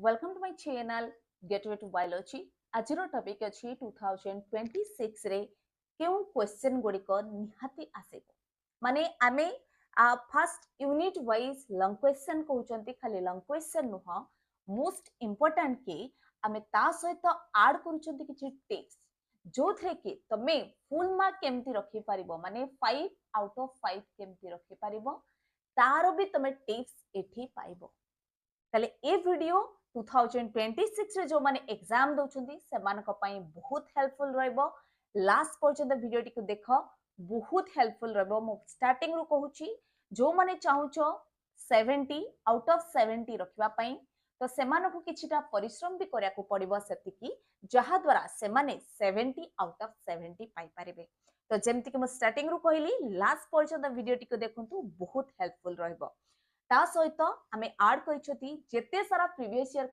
Welcome to my channel Gateway to Biology. आजिर topic अछि 2026 रे केउ क्वेश्चन गुड़िक निहाती आसीबो माने आमे first unit wise long question कहउचंती खाली लॉन्ग क्वेश्चन नुह मोस्ट इंपोर्टेंट के आमे ता सहित ऐड करूचंती किछि टिप्स जो थे कि तमे फुल मार्क केमती रखि परिबो माने 5 आउट ऑफ 5 केमती रखि परिबो तारो भी तमे टिप्स एठी पाइबो ताले ए वीडियो 2026 रे जो माने एग्जाम दउछंती सेमानक पई बहुत हेल्पफुल रहइबो लास्ट पर्यंत वीडियो टिक देख बहुत हेल्पफुल रहइबो मो स्टार्टिंग रो कहूची जो माने चाहुचो 70 आउट ऑफ 70 रखिबा पई तो सेमानकु किछिटा परिश्रम भी करिया को पड़िबो सेतिकी जहा द्वारा सेमाने 70 आउट ऑफ 70 पाई परिबे तो जेमति कि मो स्टार्टिंग रो कहली लास्ट पर्यंत वीडियो टिक देखंतु बहुत हेल्पफुल रहइबो ता सहित आमे ऐड करिसथि जेते सारा प्रीवियस ईयर